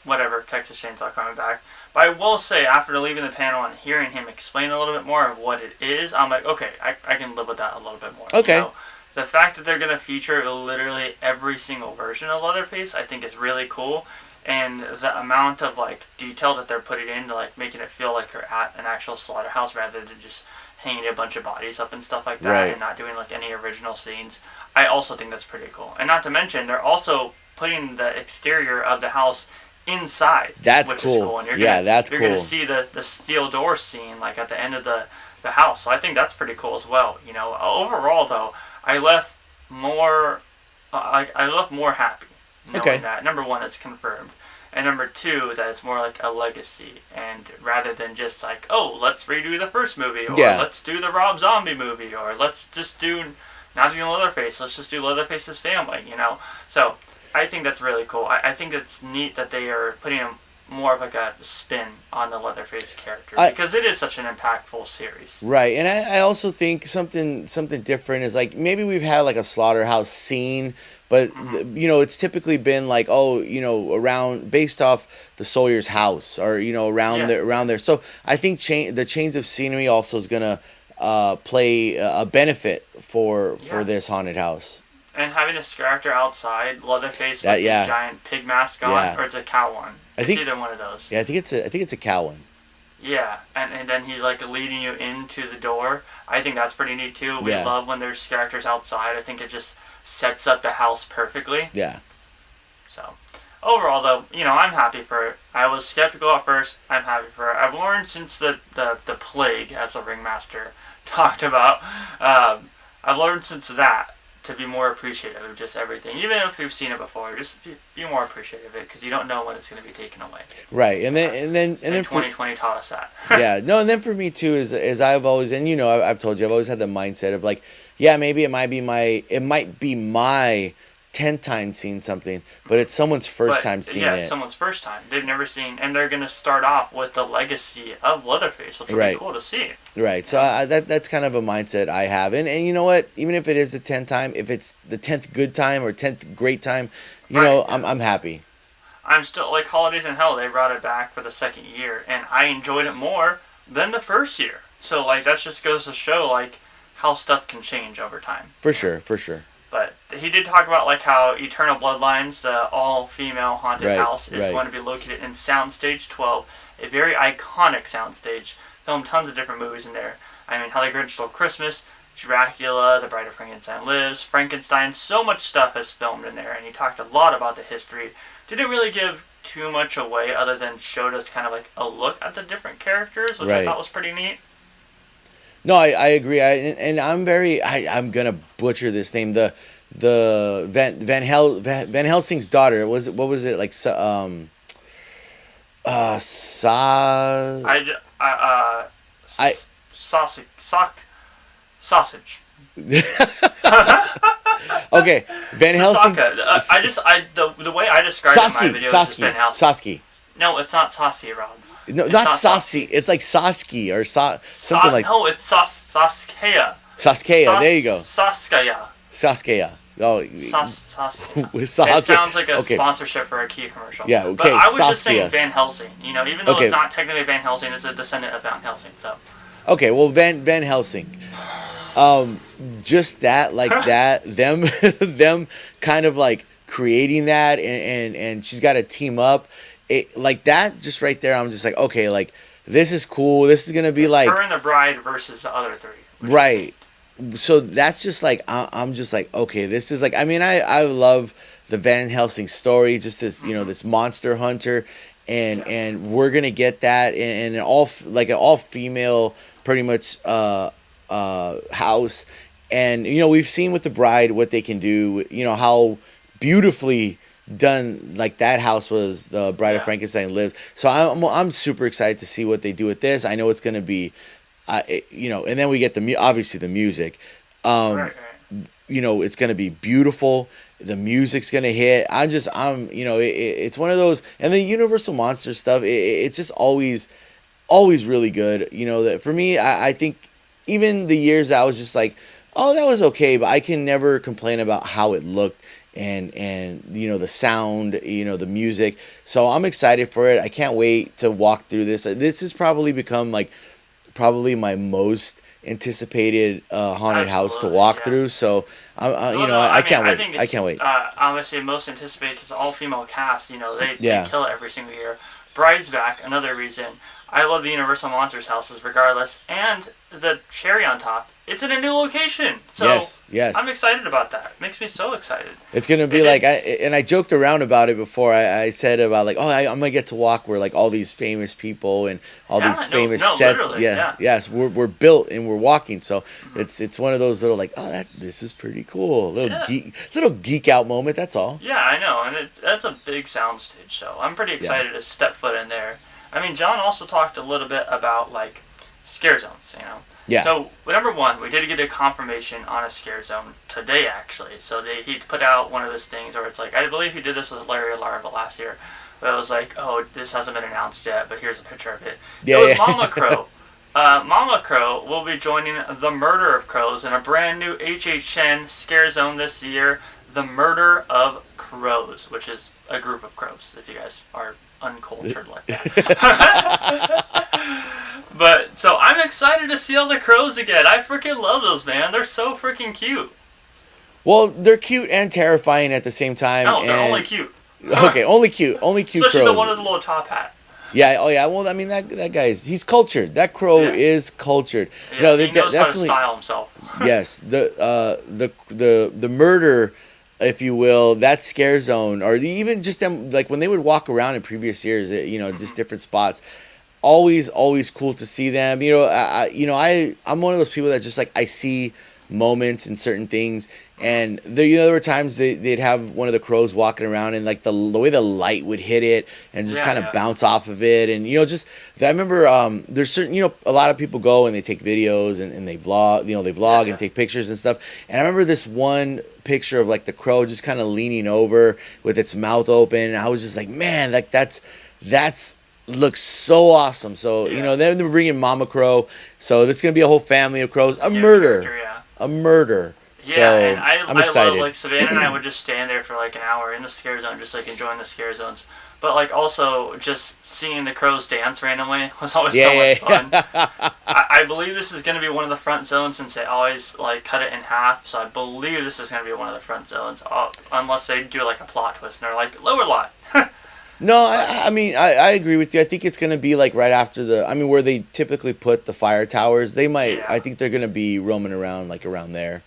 whatever, Texas Chainsaw coming back. But I will say, after leaving the panel and hearing him explain a little bit more of what it is, I'm like, okay, I can live with that a little bit more. Okay. The fact that they're going to feature literally every single version of Leatherface, I think is really cool. And the amount of like detail that they're putting into like making it feel like you're at an actual slaughterhouse rather than just hanging a bunch of bodies up and stuff like that, right, and not doing like any original scenes, I also think that's pretty cool. And not to mention, they're also putting the exterior of the house inside. That's which cool. Is cool. And that's cool. You're going to see the steel door scene like at the end of the house. So I think that's pretty cool as well. Overall though, I left more happy knowing that number one, it's confirmed, and number two, that it's more like a legacy, and rather than just like, oh, let's redo the first movie, or let's do the Rob Zombie movie, or let's just not doing Leatherface, let's just do Leatherface's family, So I think that's really cool. I think it's neat that they are putting more of like a spin on the Leatherface character because it is such an impactful series. Right, and I also think something different is like maybe we've had like a slaughterhouse scene, but it's typically been like around based off the Sawyer's house or around there. So I think the change of scenery also is gonna play a benefit for this haunted house. And having this character outside, Leatherface with the giant pig mask on, or it's a cow one. It's either one of those. Yeah, I think it's a cow one. Yeah, and then he's like leading you into the door. I think that's pretty neat too. We love when there's characters outside. I think it just sets up the house perfectly. Yeah. So, overall though, I'm happy for it. I was skeptical at first. I'm happy for it. I've learned since the plague, as the ringmaster talked about, I've learned since that to be more appreciative of just everything, even if we've seen it before. Just be more appreciative of it because you don't know when it's going to be taken away. Right, and then 2020 taught us that. Yeah, no, and then for me too is I've always, and I've told you I've always had the mindset of like, yeah, maybe it might be my 10th time seeing something, but it's someone's first time seeing it. Yeah, it's someone's first time. They've never seen, and they're going to start off with the legacy of Leatherface, which will be cool to see. Right, so that's kind of a mindset I have, and you know what? Even if it is the 10th time, if it's the 10th good time or 10th great time, I'm happy. I'm still like Holidays in Hell. They brought it back for the second year, and I enjoyed it more than the first year. So like that just goes to show like how stuff can change over time. For sure. But he did talk about like how Eternal Bloodlines, the all-female haunted house, is going to be located in Soundstage 12, a very iconic soundstage. Filmed tons of different movies in there. I mean, How the Grinch Stole Christmas, Dracula, The Bride of Frankenstein Lives, Frankenstein. So much stuff is filmed in there, and he talked a lot about the history. Didn't really give too much away, other than showed us kind of like a look at the different characters, which I thought was pretty neat. No, I agree. I'm gonna butcher this name. The Van Helsing's daughter. What was it like? Sausage. Okay, Van Helsing. The way I described it in my video is Van Helsing. Sasky. No, it's not Saucy, Rob. No, it's not Saucy. It's like Sasky or something like. No, it's Saskia. Saskia. There you go. Saskia. Oh, Saskia. It sounds like a sponsorship for a Kia commercial. Yeah, okay. But I was Saskia. just saying Van Helsing. Even though it's not technically Van Helsing, it's a descendant of Van Helsing. So. Okay, well, Van Helsing. Just that, like that, them kind of like creating that, and she's got to team up. It, like that, just right there, I'm just like, okay, like this is cool. This is gonna be like her and the bride versus the other three. Right. So that's just like I'm just like, okay, this is like, I mean, I love the Van Helsing story, just this this monster hunter, and we're gonna get that in an all female pretty much house, and we've seen with the bride what they can do, how beautifully done like that house was, the Bride of Frankenstein Lives. So I'm super excited to see what they do with this. I know it's gonna be, and then we get obviously the music. It's gonna be beautiful. The music's gonna hit. It's one of those, and the Universal Monster stuff. It's just always really good. That for me, I think even the years that I was just like, oh, that was okay, but I can never complain about how it looked. And the sound, the music. So I'm excited for it. I can't wait to walk through this. This has probably become probably my most anticipated haunted house to walk through. So I can't wait. I can't wait. Obviously, most anticipated because all female cast. They kill it every single year. Bride's back. Another reason. I love the Universal Monsters houses regardless, and the cherry on top. It's in a new location, so yes. I'm excited about that. It makes me so excited. It's gonna be I joked around about it before. I said about like, I'm gonna get to walk where like all these famous people and all these famous sets. Yes, we're built and we're walking. So it's one of those little like, this is pretty cool. Little geek out moment. That's all. Yeah, I know, and that's a big soundstage. So I'm pretty excited to step foot in there. I mean, John also talked a little bit about like scare zones. Yeah. So, number one, we did get a confirmation on a scare zone today, actually. So, he put out one of those things where it's like, I believe he did this with Larry Larva last year, but it was like, oh, this hasn't been announced yet, but here's a picture of it. Yeah, It was yeah. Mama Crow. Mama Crow will be joining the Murder of Crows in a brand new HHN scare zone this year, the Murder of Crows, which is a group of crows, if you guys are uncultured like that. But, so I'm excited to see all the crows again. I freaking love those, man. They're so freaking cute. Well, they're cute and terrifying at the same time. No, they're and... only cute. Okay, only cute Especially crows. the one with the little top hat. Yeah, oh yeah. Well, I mean that he's cultured. That crow is cultured. Yeah, No, he knows how to definitely. style himself. Yes, the murder, if you will, that scare zone, or even just them, like when they would walk around in previous years, just different spots. Always cool to see them. I'm one of those people that just like I see moments and certain things, and there were times they'd have one of the crows walking around, and like the way the light would hit it and just kind of bounce off of it, and I remember there's certain a lot of people go and they take videos and they vlog and take pictures and stuff, and I remember this one picture of like the crow just kind of leaning over with its mouth open, and I was just like, man, like that's looks so awesome. So then they're bringing Mama Crow, so there's gonna be a whole family of crows. A murder. Yeah, So and I'm excited. love, like, Savannah and I would just stand there for like an hour in the scare zone, just like enjoying the scare zones. But like also just seeing the crows dance randomly was always so much fun. I believe this is going to be one of the front zones since they always like cut it in half. So I believe this is going to be one of the front zones, unless they do like a plot twist and they're like lower lot. No, I mean, I agree with you. I think it's going to be like right after where they typically put the fire towers. They might, I think they're going to be roaming around like around there.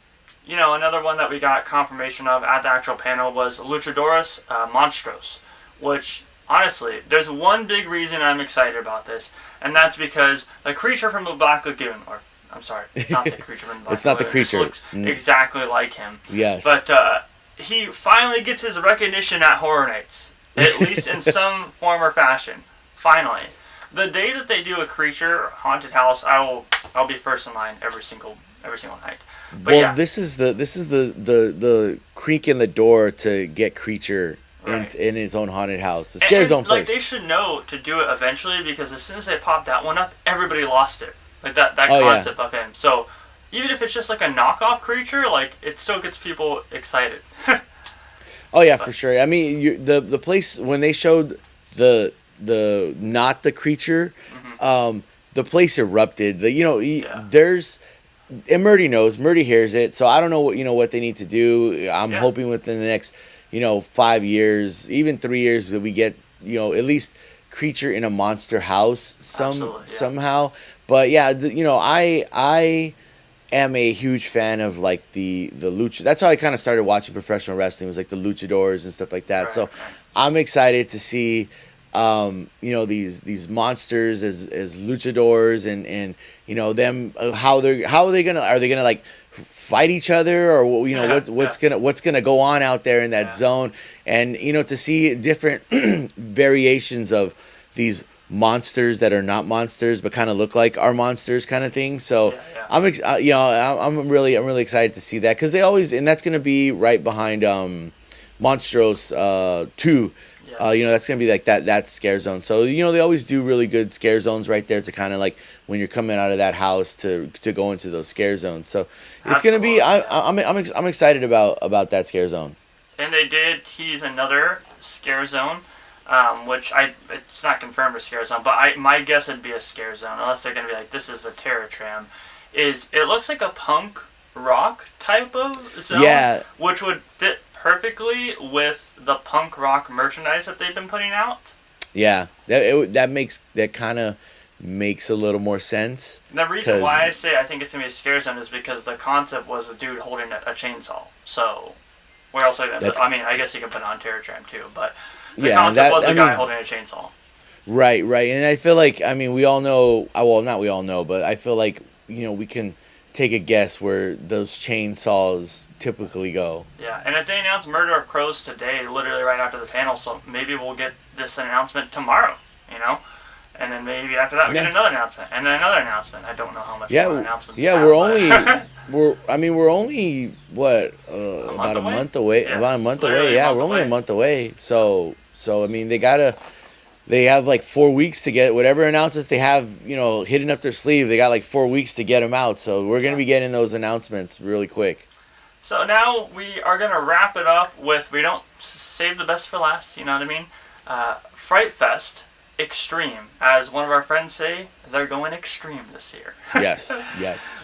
Another one that we got confirmation of at the actual panel was Luchadores Monstros, which, honestly, there's one big reason I'm excited about this, and that's because the creature from the Black Lagoon, or, I'm sorry, it's not the creature from the Black Lagoon. It's not the creature. It looks exactly like him. Yes. But he finally gets his recognition at Horror Nights, at least in some form or fashion. Finally. The day that they do a creature haunted house, I'll be first in line every single night. But this is the creak in the door to get creature in his own haunted house. The scare zone like first. they should know to do it eventually, because as soon as they popped that one up, everybody lost it. Like that concept of him. So even if it's just like a knockoff creature, like it still gets people excited. Oh yeah, for sure. I mean, the place when they showed the not the creature, the place erupted. There's. And Murdy knows. Murdy hears it. So I don't know what they need to do. I'm hoping within the next 5 years, even 3 years, that we get at least creature in a monster house somehow. But I am a huge fan of like the lucha. That's how I kind of started watching professional wrestling, was like the luchadors and stuff like that. So I'm excited to see these monsters as luchadors and them are they gonna like fight each other, or what's gonna go on out there in that zone, and to see different variations of these monsters that are not monsters but kind of look like our monsters kind of thing. So I'm really excited to see that, because they always, and that's gonna be right behind Monstros 2. That's going to be like that scare zone. So, they always do really good scare zones right there to kind of like when you're coming out of that house to go into those scare zones. So it's going to be, I'm excited about that scare zone. And they did tease another scare zone, which it's not confirmed a scare zone, but my guess would be a scare zone, unless they're going to be like, this is a Terror Tram. It looks like a punk rock type of zone, which would fit perfectly with the punk rock merchandise that they've been putting out. Yeah, that kind of makes a little more sense. The reason why I say I think it's gonna be a scare zone is because the concept was a dude holding a chainsaw. So where else are you gonna put? I mean, I guess you can put it on Terror Tram too, but the concept was a guy holding a chainsaw. Right, and I feel like, we all know. Well, not we all know, but I feel like we can take a guess where those chainsaws typically go. Yeah, and if they announce Murder of Crows today, literally right after the panel, so maybe we'll get this announcement tomorrow, And then maybe after that we get another announcement, and then another announcement. I don't know how much more announcements. Yeah, we have, we're only what about a away? month away. Yeah, About a month literally away. a Yeah, month we're only a away. month away. So I mean, they have like 4 weeks to get whatever announcements they have, hidden up their sleeve. They got like 4 weeks to get them out. So we're gonna be getting those announcements really quick. So now we are gonna wrap it up with, we don't save the best for last. You know what I mean? Fright Fest Extreme, as one of our friends say, they're going extreme this year. Yes.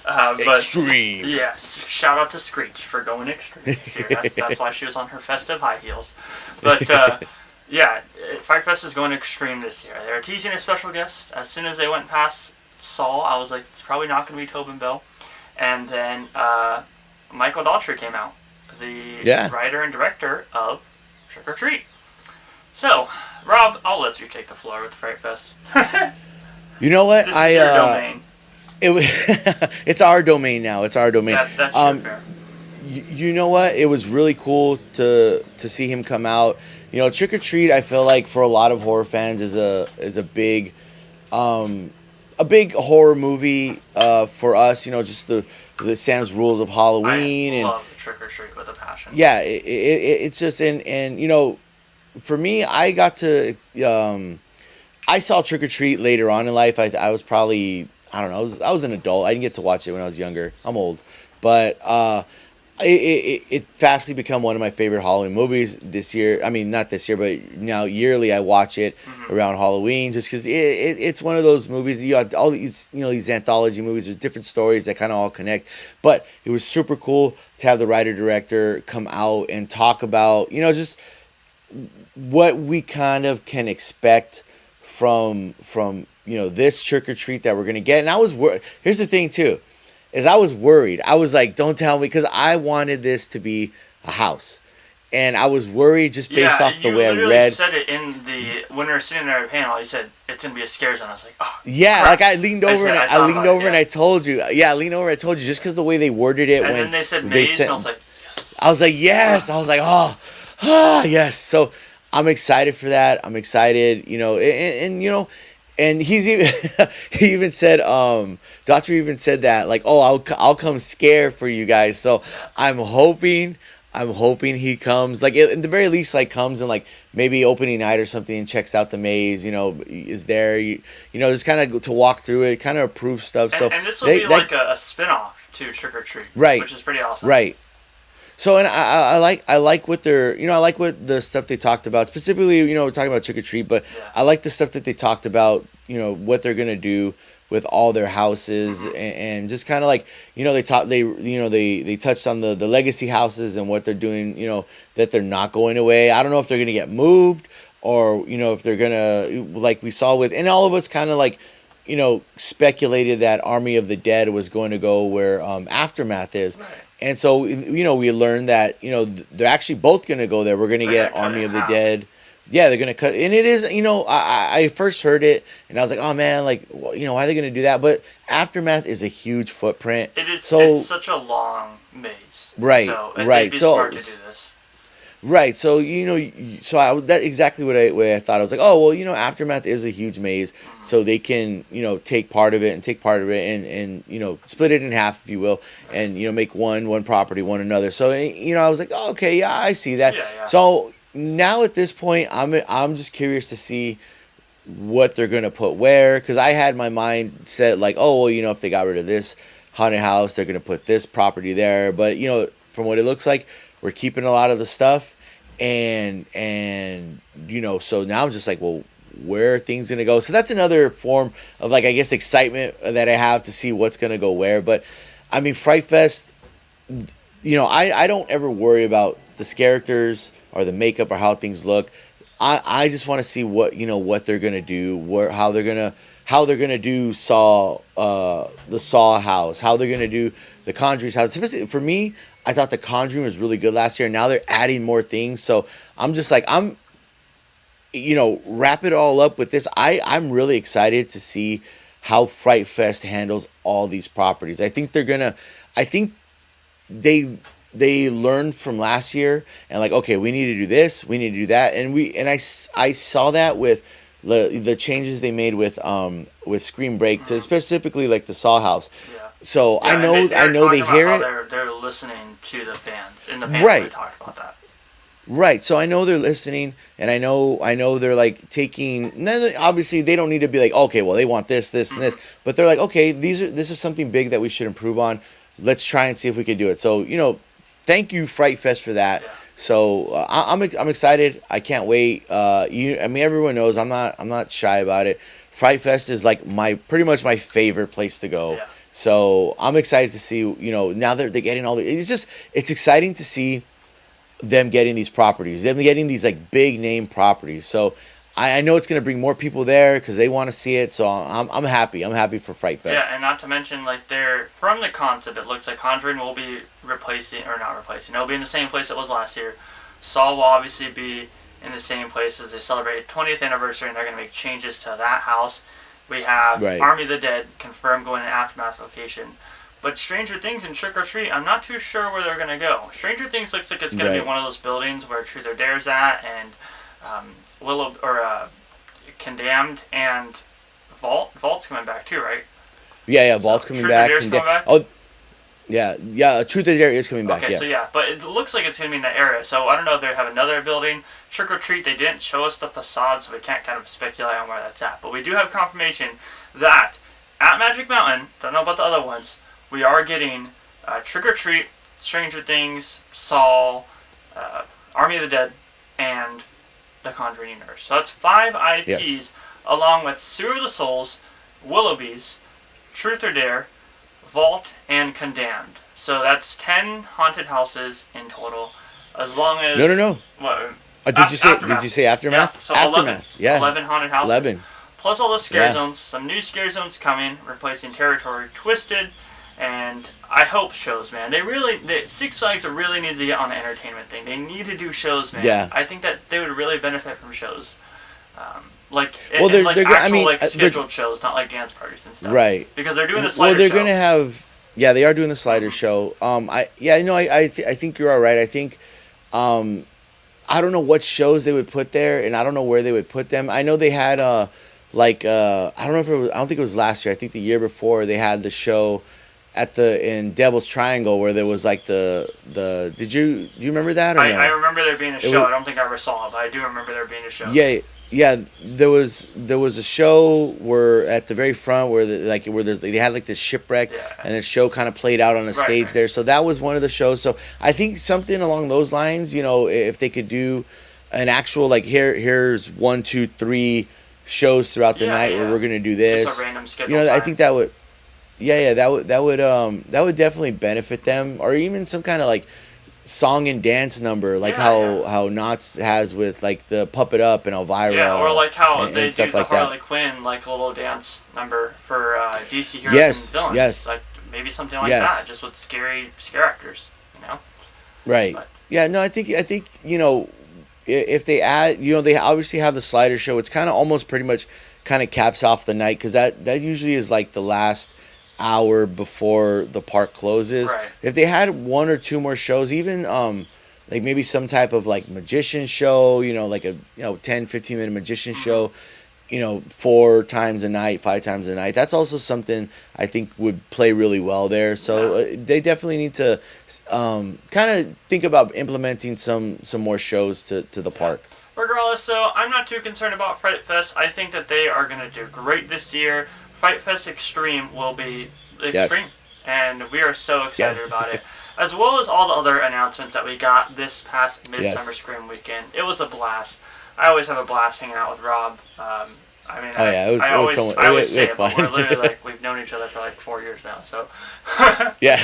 But, Extreme. Yes. Shout out to Screech for going extreme this year. That's why she was on her festive high heels. But yeah, Fright Fest is going extreme this year. They're teasing a special guest. As soon as they went past Saul, I was like, it's probably not going to be Tobin Bell. And then Michael Daughtry came out, the writer and director of Trick or Treat. So, Rob, I'll let you take the floor with the Fright Fest. You know what? This is your domain. It's our domain now. It's our domain. That's fair. You know what? It was really cool to see him come out. Trick or Treat, I feel like for a lot of horror fans is a big horror movie for us. Just the Sam's Rules of Halloween. I love Trick or Treat with a passion. Yeah, it's just and for me, I got to I saw Trick or Treat later on in life. I was probably, I don't know, I was an adult. I didn't get to watch it when I was younger. I'm old, but it fastly become one of my favorite Halloween movies this year. I mean, not this year, but now yearly I watch it around Halloween, just because it's one of those movies. You got all these these anthology movies with different stories that kind of all connect. But it was super cool to have the writer director come out and talk about just what we kind of can expect from this Trick or Treat that we're gonna get. And I was here's the thing too, is I was worried. I was like, don't tell me, because I wanted this to be a house, and I was worried just based off the way I read. You literally said it when we were sitting there at a panel. You said it's gonna be a scare zone. I was like, oh. Yeah, crap. like I leaned over and I told you. Yeah, I leaned over. I told you just because the way they worded it and when then they said maze, and I was like, yes. I was like, yes. I was like, oh, yes. So I'm excited for that. I'm excited, and he's even he even said Daughtry even said that, like, oh, I'll come scare for you guys. So I'm hoping he comes, like, at the very least, like, comes and like maybe opening night or something and checks out the maze, is there, just kind of to walk through it, kind of approve stuff. So and this will be like a spin-off to Trick or Treat, right, which is pretty awesome. Right. So, and I like what they're, I like what the stuff they talked about, specifically, we're talking about Trick or Treat, but I like the stuff that they talked about, what they're going to do with all their houses, and just kind of like, they touched on the legacy houses and what they're doing, that they're not going away. I don't know if they're going to get moved, or, if they're going to, like we saw with, and all of us kind of like, speculated that Army of the Dead was going to go where Aftermath is. Right. And so, we learned that, they're actually both going to go there. We're going to get Army of the Dead. Yeah, they're going to cut. And it is, I first heard it and I was like, oh man, like, why are they going to do that? But Aftermath is a huge footprint. It is. So, it's such a long maze. Right, so, right. They'd be smart to do this. Right, so that exactly what I thought. I was like, oh well, Aftermath is a huge maze, so they can take part of it and split it in half, if you will, and make one property, one another. So I was like, oh, okay, yeah, I see that. Yeah. So now at this point, I'm just curious to see what they're gonna put where, because I had my mind set like, oh well, if they got rid of this haunted house, they're gonna put this property there, but from what it looks like, we're keeping a lot of the stuff, and so now I'm just like, well, where are things gonna go? So that's another form of, like, I guess, excitement that I have to see what's gonna go where. But I mean, Fright Fest, I don't ever worry about the characters or the makeup or how things look. I just want to see what they're gonna do, how they're gonna do Saw, the Saw house, how they're gonna do the Conjuring's house. Especially for me, I thought the Conjuring was really good last year. Now they're adding more things, so I'm just like, wrap it all up with this. I'm really excited to see how Fright Fest handles all these properties. I think they learned from last year and like, okay, we need to do this, we need to do that, and I saw that with the changes they made with Scream Break to specifically like the Saw House. Yeah. So Yeah, I know they hear it. They're listening to the fans. In the panel, Right. we talked about that. Right, so I know they're listening, and I know they're like taking. Obviously, they don't need to be like, okay, well, they want this, and this, but they're like, okay, this is something big that we should improve on. Let's try and see if we can do it. So thank you, Fright Fest, for that. Yeah. So I'm excited. I can't wait. I mean, everyone knows I'm not shy about it. Fright Fest is like pretty much my favorite place to go. Yeah. So I'm excited to see. Now that they're getting all the, it's exciting to see them getting these properties, them getting these like big name properties. So I know it's going to bring more people there because they want to see it. So I'm happy. I'm happy for Fright Fest. Yeah, and not to mention, like, they're from the concept, it looks like Conjuring will be replacing, or not replacing, it'll be in the same place it was last year. Saw will obviously be in the same place as they celebrate 20th anniversary, and they're going to make changes to that house. We have Right. Army of the Dead confirmed going to Aftermath location. But Stranger Things and Trick or Treat, I'm not too sure where they're going to go. Stranger Things looks like it's going to Right. be one of those buildings where Truth or Dare's at, and Condemned and Vault's coming back too, right? Yeah. Vault's coming Truth or back. Dare's coming back? Oh, yeah. Truth or Dare is coming back. Okay, Yes. so yeah, but it looks like it's going to be in that area. So I don't know if they have another building. Trick or Treat, they didn't show us the facade, so we can't kind of speculate on where that's at. But we do have confirmation that at Magic Mountain, don't know about the other ones, we are getting Trick or Treat, Stranger Things, Saw, Army of the Dead, and The Conjuring Universe. So that's 5 IPs, Yes. along with Sewer of the Souls, Willoughby's, Truth or Dare, Vault, and Condemned. So that's 10 haunted houses in total. As long as No. What, Did you say Aftermath. Aftermath? Yeah, so Aftermath. 11 haunted houses. 11. Plus all the scare Yeah. zones. Some new scare zones coming, replacing Territory Twisted, and I hope shows, man. Six Flags really needs to get on the entertainment thing. They need to do shows, man. Yeah. I think that they would really benefit from shows. Like scheduled shows, not like dance parties and stuff. Right. Because they're doing the slider Well, they're show. gonna have. Yeah, they are doing the slider show. I think you're all right. I think, I don't know what shows they would put there, and I don't know where they would put them. I know they had I don't know if it was. I don't think it was last year. I think the year before they had the show in Devil's Triangle where there was like do you remember that or no? I remember there being a show. was- I don't think I ever saw it, but I do remember there being a show. Yeah. There was a show where at the very front where they had like this shipwreck, Yeah. and the show kind of played out on a Right, stage right. there. So that was one of the shows. So I think something along those lines. If they could do an actual like here's 1, 2, 3 shows throughout the night where we're gonna do this. Just a random schedule. I time. think that would. Yeah, that would definitely benefit them, or even some kind of like song and dance number, like how Knott has with like the Puppet Up and Elvira. Yeah, or like how and they do stuff the like Harley that. Quinn like little dance number for DC heroes Yes, and villains. yes. Like maybe something like Yes. that, just with scary scare actors. Right. But- Yeah. No, I think if they add, they obviously have the slider show. It's kind of almost pretty much kind of caps off the night because that usually is like the last hour before the park closes. Right. If they had 1 or 2 more shows, even like maybe some type of like magician show, like a 10-15 minute magician show, 4 times a night, 5 times a night. That's also something I think would play really well there. So they definitely need to kind of think about implementing some more shows to the park. Regardless, though, I'm not too concerned about Fright Fest. I think that they are going to do great this year. Fright Fest Extreme will be extreme, Yes. and we are so excited about it. As well as all the other announcements that we got this past Midsummer Yes. Scream weekend. It was a blast. I always have a blast hanging out with Rob. It was I always we say had it, but fun. we're literally like we've known each other for like 4 years now. So, Yeah.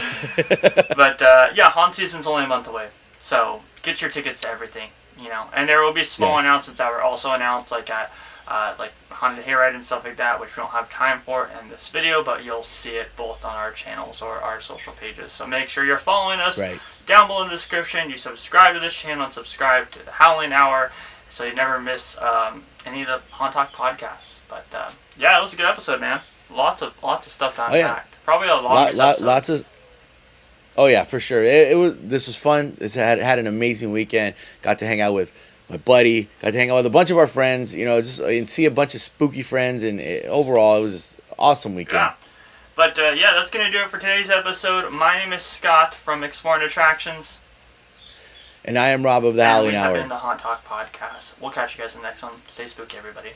but haunt season's only a month away. So get your tickets to everything, And there will be small Yes. announcements that were also announced, like at like Haunted Hayride and stuff like that, which we don't have time for in this video, but you'll see it both on our channels or our social pages. So make sure you're following us Right. down below in the description. You subscribe to this channel and subscribe to the Howling Hour, so you never miss any of the Haunt Talk podcasts. But it was a good episode, man. Lots of stuff to unpack. Oh, yeah. Probably a longest episode. Lots of. Oh yeah, for sure. This was fun. It had an amazing weekend. Got to hang out with my buddy. Got to hang out with a bunch of our friends. Just and see a bunch of spooky friends. And overall, it was just an awesome weekend. Yeah. But that's going to do it for today's episode. My name is Scott from Exploring Attractions. And I am Rob of the Howling And we have Hour. been the Haunt Talk Podcast. We'll catch you guys in the next one. Stay spooky, everybody.